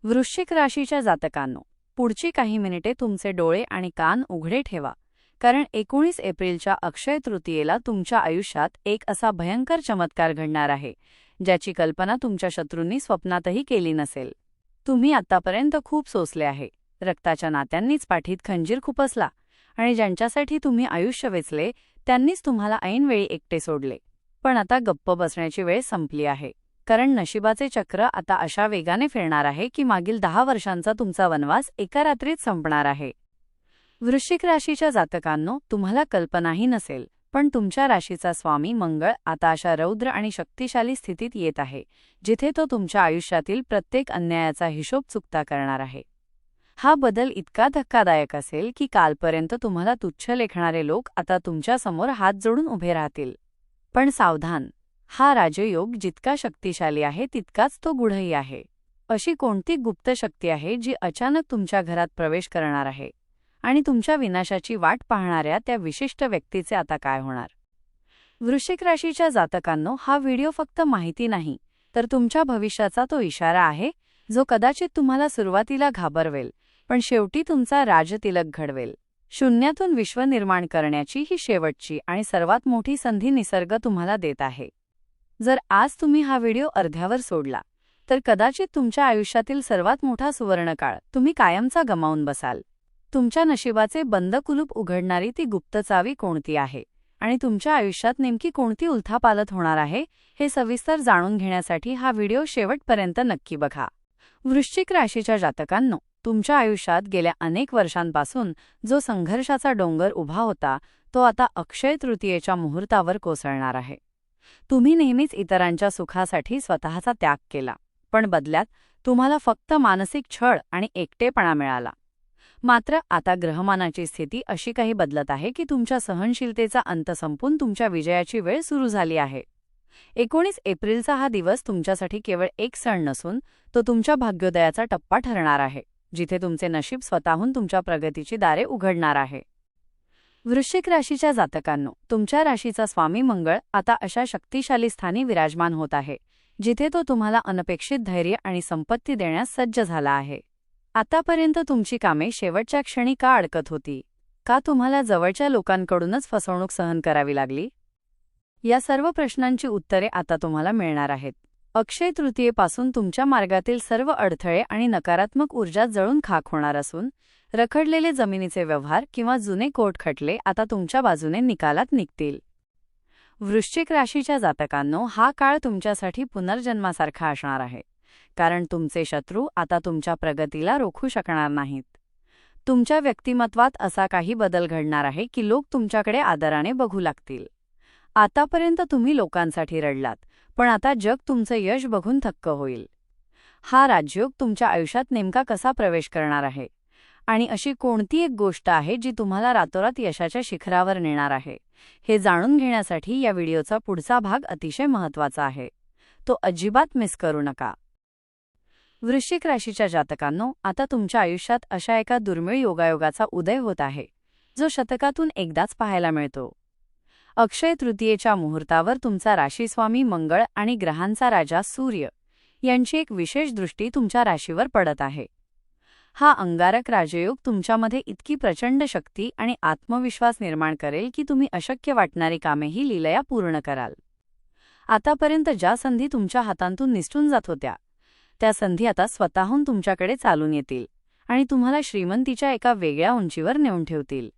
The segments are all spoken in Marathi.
वृश्चिक राशीच्या जातकांनो, पुढची काही मिनिटे तुमचे डोळे आणि कान उघडे ठेवा, कारण 19 एप्रिलच्या अक्षय तृतीयेला तुमच्या आयुष्यात एक असा भयंकर चमत्कार घडणार आहे, ज्याची कल्पना तुमच्या शत्रूंनी स्वप्नातही केली नसेल. तुम्ही आतापर्यंत खूप सोसले आहे, रक्ताच्या नात्यांनीच पाठीत खंजीर खुपसला, आणि ज्यांच्यासाठी तुम्ही आयुष्य वेचले त्यांनीच तुम्हाला ऐनवेळी एकटे सोडले. पण आता गप्प बसण्याची वेळ संपली आहे, कारण नशिबाचे चक्र आता अशा वेगाने फिरणार आहे की मागील 10 वर्षांचा तुमचा वनवास एका रात्रीत संपणार आहे. वृश्चिक राशीच्या जातकांनो, तुम्हाला कल्पनाही नसेल, पण तुमच्या राशीचा स्वामी मंगळ आता अशा रौद्र आणि शक्तिशाली स्थितीत येत आहे, जिथे तो तुमच्या आयुष्यातील प्रत्येक अन्यायाचा हिशोब चुकता करणार आहे. हा बदल इतका धक्कादायक असेल की कालपर्यंत तुम्हाला तुच्छ लेखणारे लोक आता तुमच्यासमोर हात जोडून उभे राहतील. पण सावधान, हा राजयोग जितका शक्तिशाली आहे तितकाच तो गूढही आहे. अशी कोणती गुप्त शक्ती आहे जी अचानक तुमच्या घरात प्रवेश करणार आहे, आणि तुमच्या विनाशाची वाट पाहणाऱ्या त्या विशिष्ट व्यक्तीचे आता काय होणार? वृश्चिक राशीच्या जातकांनो, हा व्हिडिओ फक्त माहिती नाही, तर तुमच्या भविष्याचा तो इशारा आहे, जो कदाचित तुम्हाला सुरुवातीला घाबरवेल, पण शेवटी तुमचा राजतिलक घडवेल. शून्यातून विश्व निर्माण करण्याची ही शेवटची आणि सर्वात मोठी संधी निसर्ग तुम्हाला देत आहे. जर आज तुम्ही हा व्हिडिओ अर्ध्यावर सोडला, तर कदाचित तुमच्या आयुष्यातील सर्वात मोठा सुवर्णकाळ तुम्ही कायमचा गमावून बसाल. तुमच्या नशिबाचे बंद कुलूप उघडणारी ती गुप्त चावी कोणती आहे, आणि तुमच्या आयुष्यात नेमकी कोणती उलथापालथ होणार आहे, हे सविस्तर जाणून घेण्यासाठी हा व्हिडिओ शेवटपर्यंत नक्की बघा. वृश्चिक राशीच्या जातकांनो, तुमच्या आयुष्यात गेल्या अनेक वर्षांपासून जो संघर्षाचा डोंगर उभा होता, तो आता अक्षय तृतीयेच्या मुहूर्तावर कोसळणार आहे. तुम्ही नेहमीच इतरांच्या सुखासाठी स्वतःचा त्याग केला, पण बदल्यात तुम्हाला फक्त मानसिक छळ आणि एकटेपणा मिळाला. मात्र आता ग्रहमानाची स्थिती अशी काही बदलत आहे की तुमच्या सहनशीलतेचा अंत संपून तुमच्या विजयाची वेळ सुरू झाली आहे. 19 एप्रिलचा हा दिवस तुमच्यासाठी केवळ एक सण नसून तो तुमच्या भाग्योदयाचा टप्पा ठरणार आहे, जिथे तुमचे नशीब स्वतःहून तुमच्या प्रगतीची दारे उघडणार आहे. वृश्चिक राशीच्या जातकांनो, तुमच्या राशीचा स्वामी मंगळ आता अशा शक्तिशाली स्थानी विराजमान होत आहे, जिथे तो तुम्हाला अनपेक्षित धैर्य आणि संपत्ती देण्यास सज्ज झाला आहे. आतापर्यंत तुमची कामे शेवटच्या क्षणी का अडकत होती? का तुम्हाला जवळच्या लोकांकडूनच फसवणूक सहन करावी लागली? या सर्व प्रश्नांची उत्तरे आता तुम्हाला मिळणार आहेत. अक्षय तृतीयेपासून तुमच्या मार्गातील सर्व अडथळे आणि नकारात्मक ऊर्जा जळून खाक होणार असून, रखडलेले जमिनीचे व्यवहार किंवा जुने कोर्ट खटले आता तुमच्या बाजूने निकालात निघतील. वृश्चिक राशीच्या जातकांनो, हा काळ तुमच्यासाठी पुनर्जन्मासारखा असणार आहे, कारण तुमचे शत्रू आता तुमच्या प्रगतीला रोखू शकणार नाहीत. तुमच्या व्यक्तिमत्वात असा काही बदल घडणार आहे की लोक तुमच्याकडे आदराने बघू लागतील. आतापर्यंत तुम्ही लोकांसाठी रडलात, पण आता जग तुमचं यश बघून थक्क होईल. हा राजयोग तुमच्या आयुष्यात नेमका कसा प्रवेश करणार आहे, आणि अशी कोणती एक गोष्ट आहे जी तुम्हाला रातोरात यशाच्या शिखरावर नेणार आहे, हे जाणून घेण्यासाठी या व्हिडिओचा पुढचा भाग अतिशय महत्त्वाचा आहे. तो अजिबात मिस करू नका. वृश्चिक राशीच्या जातकांनो, आता तुमच्या आयुष्यात अशा एका दुर्मिळ योगायोगाचा उदय होत आहे, जो शतकातून एकदाच पाहायला मिळतो. अक्षय तृतीयेच्या मुहूर्तावर तुमचा राशीस्वामी मंगळ आणि ग्रहांचा राजा सूर्य यांची एक विशेष दृष्टी तुमच्या राशीवर पडत आहे. हा अंगारक राजयोग तुमच्यामध्ये इतकी प्रचंड शक्ती आणि आत्मविश्वास निर्माण करेल की तुम्ही अशक्य वाटणारी कामेही लीलया पूर्ण कराल. आतापर्यंत ज्या संधी तुमच्या हातांतून निसटून जात होत्या, त्या संधी आता स्वतःहून तुमच्याकडे चालून येतील आणि तुम्हाला श्रीमंतीच्या एका वेगळ्या उंचीवर नेऊन ठेवतील.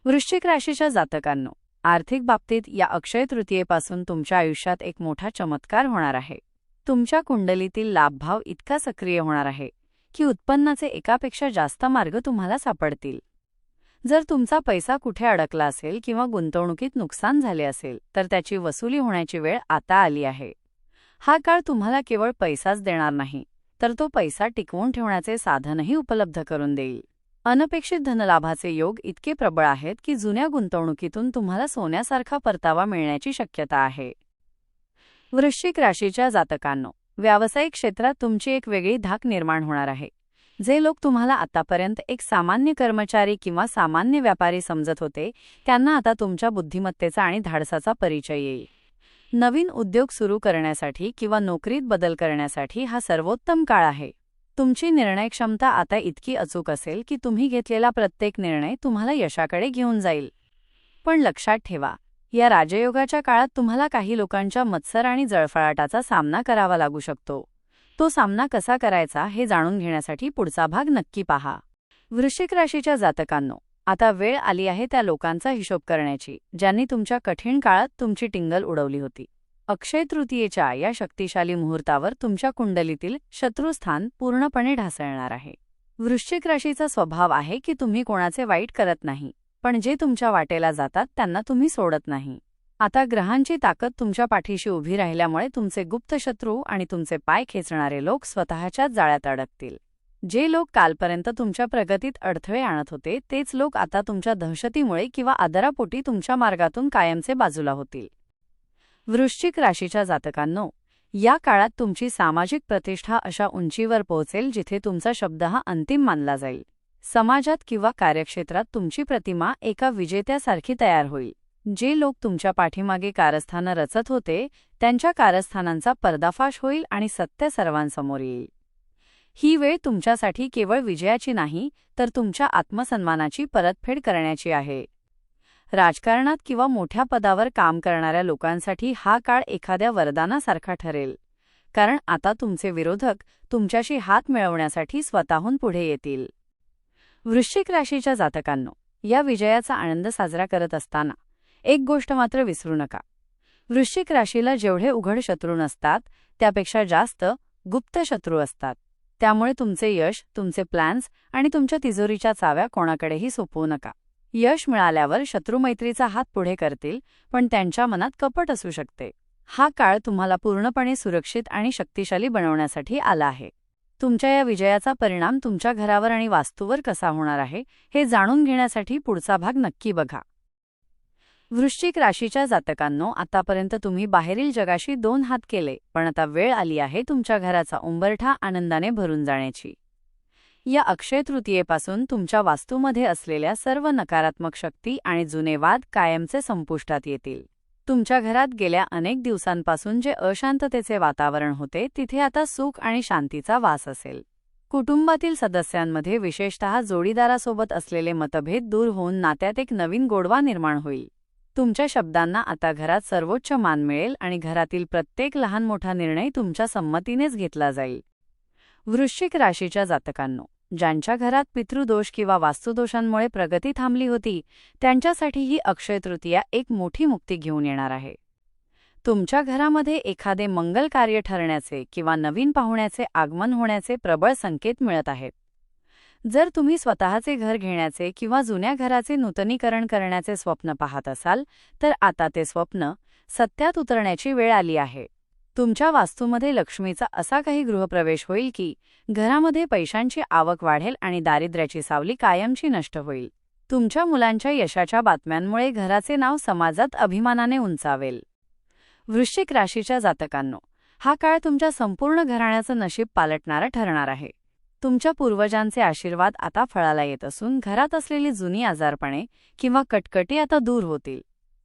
वृश्चिक राशीच्या जातकांनो, आर्थिक बाबतीत या अक्षय तृतीयेपासून तुमच्या आयुष्यात एक मोठा चमत्कार होणार आहे. तुमच्या कुंडलीतील लाभभाव इतका सक्रिय होणार आहे की उत्पन्नाचे एकापेक्षा जास्त मार्ग तुम्हाला सापडतील. जर तुमचा पैसा कुठे अडकला असेल किंवा गुंतवणुकीत नुकसान झाले असेल, तर त्याची वसुली होण्याची वेळ आता आली आहे. हा काळ तुम्हाला केवळ पैसाच देणार नाही, तर तो पैसा टिकवून ठेवण्याचे साधनही उपलब्ध करून देईल. अनपेक्षित धनलाभाचे योग इतके प्रबळ आहेत की जुन्या गुंतवणुकीतून तुम्हाला सोन्यासारखा परतावा मिळण्याची शक्यता आहे. वृश्चिक राशीच्या जातकांनो, व्यावसायिक क्षेत्रात तुमची एक वेगळी धाक निर्माण होणार आहे. जे लोक तुम्हाला आतापर्यंत एक सामान्य कर्मचारी किंवा सामान्य व्यापारी समजत होते, त्यांना आता तुमच्या बुद्धिमत्तेचा आणि धाडसाचा परिचय येईल. नवीन उद्योग सुरू करण्यासाठी किंवा नोकरीत बदल करण्यासाठी हा सर्वोत्तम काळ आहे. तुमची निर्णय क्षमता आता इतकी अचूक असेल की तुम्ही घेतलेला प्रत्येक निर्णय तुम्हाला यशाकडे घेऊन जाईल. पण लक्षात ठेवा, या राजयोगाच्या काळात तुम्हाला काही लोकांच्या मत्सर आणि जळफळाटाचा सामना करावा लागू शकतो. तो सामना कसा करायचा हे जाणून घेण्यासाठी पुढचा भाग नक्की पहा. वृश्चिक राशीच्या जातकांनो, आता वेळ आली आहे त्या लोकांचा हिशोब करण्याची, ज्यांनी तुमच्या कठीण काळात तुमची टिंगल उडवली होती. अक्षय तृतीयेच्या या शक्तिशाली मुहूर्तावर तुमच्या कुंडलीतील शत्रुस्थान पूर्णपणे ढासळणार आहे. वृश्चिक राशीचा स्वभाव आहे की तुम्ही कोणाचे वाईट करत नाही, पण जे तुमच्या वाटेला जातात त्यांना तुम्ही सोडत नाही. आता ग्रहांची ताकद तुमच्या पाठीशी उभी राहिल्यामुळे तुमचे गुप्त शत्रू आणि तुमचे पाय खेचणारे लोक स्वतःच्याच जाळ्यात अडकतील. जे लोक कालपर्यंत तुमच्या प्रगतीत अडथळे आणत होते तेच लोक आता तुमच्या दहशतीमुळे किंवा आदरापोटी तुमच्या मार्गातून कायमचे बाजूला होतील. वृश्चिक राशीच्या जातकांनो, या काळात तुमची सामाजिक प्रतिष्ठा अशा उंचीवर पोहोचेल जिथे तुमचा शब्द हा अंतिम मानला जाईल. समाजात किंवा कार्यक्षेत्रात तुमची प्रतिमा एका विजेत्यासारखी तयार होईल. जे लोक तुमच्या पाठीमागे कारस्थानं रचत होते त्यांच्या कारस्थानांचा पर्दाफाश होईल आणि सत्य सर्वांसमोर येईल. ही वेळ तुमच्यासाठी केवळ विजयाची नाही तर तुमच्या आत्मसन्मानाची परतफेड करण्याची आहे. राजकारणात किंवा मोठ्या पदावर काम करणाऱ्या लोकांसाठी हा काळ एखाद्या वरदानासारखा ठरेल, कारण आता तुमचे विरोधक तुमच्याशी हात मिळवण्यासाठी स्वतःहून पुढे येतील. वृश्चिक राशीच्या जातकांनो, या विजयाचा आनंद साजरा करत असताना एक गोष्ट मात्र विसरू नका. वृश्चिक राशीला जेवढे उघड शत्रू नसतात त्यापेक्षा जास्त गुप्त शत्रू असतात. त्यामुळे तुमचे यश, तुमचे प्लॅन्स आणि तुमच्या तिजोरीच्या चाव्या कोणाकडेही सोपवू नका. यश मिळाल्यावर शत्रुमैत्रीचा हात पुढे करतील, पण त्यांच्या मनात कपट असू शकते. हा काळ तुम्हाला पूर्णपणे सुरक्षित आणि शक्तिशाली बनवण्यासाठी आला आहे. तुमच्या या विजयाचा परिणाम तुमच्या घरावर आणि वास्तूवर कसा होणार आहे हे जाणून घेण्यासाठी पुढचा भाग नक्की बघा. वृश्चिक राशीच्या जातकांनो, आतापर्यंत तुम्ही बाहेरील जगाशी 2 हात केले, पण आता वेळ आली आहे तुमच्या घराचा उंबरठा आनंदाने भरून जाण्याची. या अक्षय तृतीयेपासून तुमच्या वास्तूमध्ये असलेल्या सर्व नकारात्मक शक्ती आणि जुने वाद कायमचे संपुष्टात येतील. तुमच्या घरात गेल्या अनेक दिवसांपासून जे अशांततेचे वातावरण होते तिथे आता सुख आणि शांतीचा वास असेल. कुटुंबातील सदस्यांमध्ये, विशेषतः जोडीदारासोबत असलेले मतभेद दूर होऊन नात्यात एक नवीन गोडवा निर्माण होईल. तुमच्या शब्दांना आता घरात सर्वोच्च मान मिळेल आणि घरातील प्रत्येक लहान मोठा निर्णय तुमच्या संमतीनेच घेतला जाईल. वृश्चिक राशीच्या जातकांनो, ज्यांच्या घरात पितृदोष किंवा वास्तुदोषांमुळे प्रगती थांबली होती त्यांच्यासाठी ही अक्षय तृतीया एक मोठी मुक्ती घेऊन येणार आहे. तुमच्या घरामध्ये एखादे मंगल कार्य ठरण्याचे किंवा नवीन पाहुण्याचे आगमन होण्याचे प्रबळ संकेत मिळत आहेत. जर तुम्ही स्वतःचे घर घेण्याचे किंवा जुन्या घराचे नूतनीकरण करण्याचे स्वप्न पाहत असाल तर आता ते स्वप्न सत्यात उतरण्याची वेळ आली आहे. तुमच्या वास्तूमध्ये लक्ष्मीचा असा काही गृहप्रवेश होईल की घरामध्ये पैशांची आवक वाढेल आणि दारिद्र्याची सावली कायमची नष्ट होईल. तुमच्या मुलांच्या यशाच्या बातम्यांमुळे घराचे नाव समाजात अभिमानाने उंचावेल. वृश्चिक राशीच्या जातकांनो, हा काळ तुमच्या संपूर्ण घराण्याचं नशीब पालटणारा ठरणार आहे. तुमच्या पूर्वजांचे आशीर्वाद आता फळाला येत असून घरात असलेली जुनी आजारपणे किंवा कटकटी आता दूर होतील.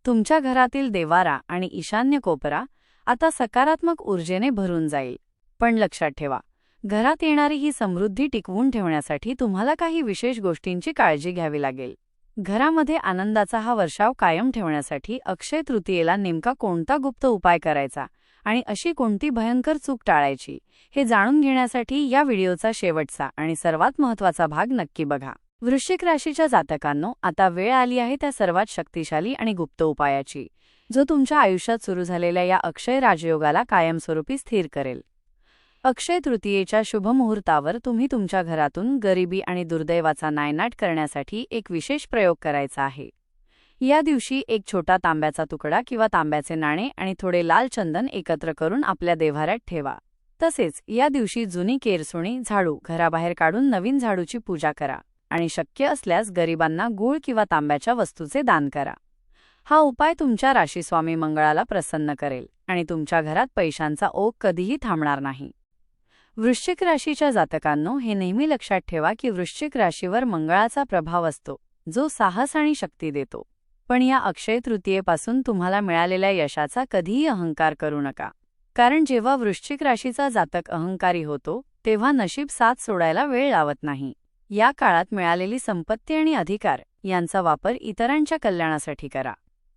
तुमच्या घरातील देवारा आणि ईशान्य कोपरा आता सकारात्मक ऊर्जेने भरून जाईल. पण लक्षात ठेवा, घरात येणारी ही समृद्धी टिकवून ठेवण्यासाठी तुम्हाला काही विशेष गोष्टींची काळजी घ्यावी लागेल. घरामध्ये आनंदाचा हा वर्षाव कायम ठेवण्यासाठी अक्षय तृतीयेला नेमका कोणता गुप्त उपाय करायचा आणि अशी कोणती भयंकर चूक टाळायची हे जाणून घेण्यासाठी या व्हिडिओचा शेवटचा आणि सर्वात महत्त्वाचा भाग नक्की बघा. वृश्चिक राशीच्या जातकांनो, आता वेळ आली आहे त्या सर्वात शक्तिशाली आणि गुप्त उपायाची, जो तुमच्या आयुष्यात सुरू झालेल्या या अक्षय राजयोगाला कायमस्वरूपी स्थिर करेल. अक्षय तृतीयेच्या शुभ मुहूर्तावर तुम्ही तुमच्या घरातून गरिबी आणि दुर्दैवाचा नायनाट करण्यासाठी एक विशेष प्रयोग करायचा आहे. या दिवशी एक छोटा तांब्याचा तुकडा किंवा तांब्याचे नाणे आणि थोडे लाल चंदन एकत्र करून आपल्या देव्हाऱ्यात ठेवा. तसेच या दिवशी जुनी केरसुणी झाडू घराबाहेर काढून नवीन झाडूची पूजा करा आणि शक्य असल्यास गरिबांना गूळ किंवा तांब्याच्या वस्तूचे दान करा. हा उपाय तुमच्या राशीस्वामी मंगळाला प्रसन्न करेल आणि तुमच्या घरात पैशांचा ओघ कधीही थांबणार नाही. वृश्चिक राशीच्या जातकांनो, हे नेहमी लक्षात ठेवा की वृश्चिक राशीवर मंगळाचा प्रभाव असतो, जो साहस आणि शक्ती देतो. पण या अक्षय तृतीयेपासून तुम्हाला मिळालेल्या यशाचा कधीही अहंकार करू नका, कारण जेव्हा वृश्चिक राशीचा जातक अहंकारी होतो तेव्हा नशीब साथ सोडायला वेळ लावत नाही. या काळात मिळालेली संपत्ती आणि अधिकार यांचा वापर इतरांच्या कल्याणासाठी करा.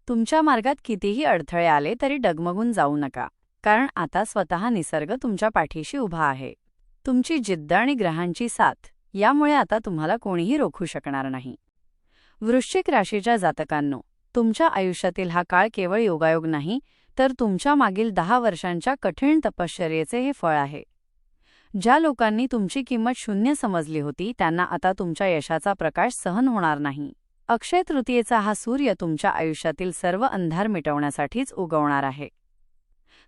तुमच्या मार्गात कितीही अडथळे आले तरी डगमगून जाऊ नका, कारण आता स्वतः निसर्ग तुमच्या पाठीशी उभा आहे. तुमची जिद्द आणि ग्रहांची साथ यामुळे आता तुम्हाला कोणीही रोखू शकणार नाही. वृश्चिक राशीच्या जातकांनो, तुमच्या आयुष्यातील हा काळ केवळ योगायोग नाही, तर तुमच्या मागील 10 वर्षांच्या कठीण तपश्चर्येचे हे फळ आहे. ज्या लोकांनी तुमची किंमत शून्य समजली होती त्यांना आता तुमच्या यशाचा प्रकाश सहन होणार नाही. अक्षय तृतीयेचा हा सूर्य तुमच्या आयुष्यातील सर्व अंधार मिटवण्यासाठीच उगवणार आहे.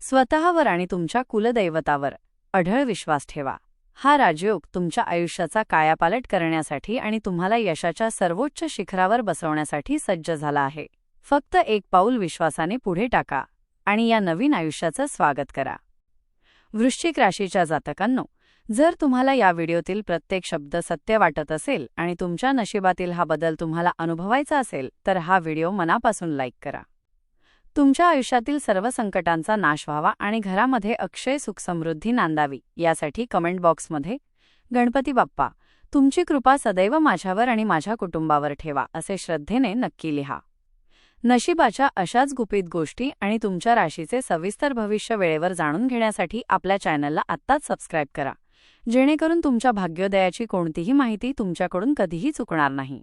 स्वतःवर आणि तुमच्या कुलदैवतावर अढळ विश्वास ठेवा. हा राजयोग तुमच्या आयुष्याचा कायापालट करण्यासाठी आणि तुम्हाला यशाच्या सर्वोच्च शिखरावर बसवण्यासाठी सज्ज झाला आहे. फक्त एक पाऊल विश्वासाने पुढे टाका आणि या नवीन आयुष्याचं स्वागत करा. वृश्चिक राशीच्या जातकांनो, जर तुम्हाला या व्हिडिओतील प्रत्येक शब्द सत्य वाटत असेल आणि तुमच्या नशिबातील हा बदल तुम्हाला अनुभवायचा असेल तर हा व्हिडिओ मनापासून लाईक करा. तुमच्या आयुष्यातील सर्व संकटांचा नाश व्हावा आणि घरामध्ये अक्षय सुखसमृद्धी नांदावी यासाठी कमेंट बॉक्समध्ये गणपती बाप्पा तुमची कृपा सदैव माझ्यावर आणि माझ्या कुटुंबावर ठेवा असे श्रद्धेने नक्की लिहा. नशिबाच्या अशाच गुपित गोष्टी आणि तुमच्या राशीचे सविस्तर भविष्य वेळेवर जाणून घेण्यासाठी आपल्या चॅनलला आत्ताच सबस्क्राईब करा, जेणेकरून तुमच्या भाग्योदयाची कोणतीही माहिती तुमच्याकडून कधीही चुकणार नाही.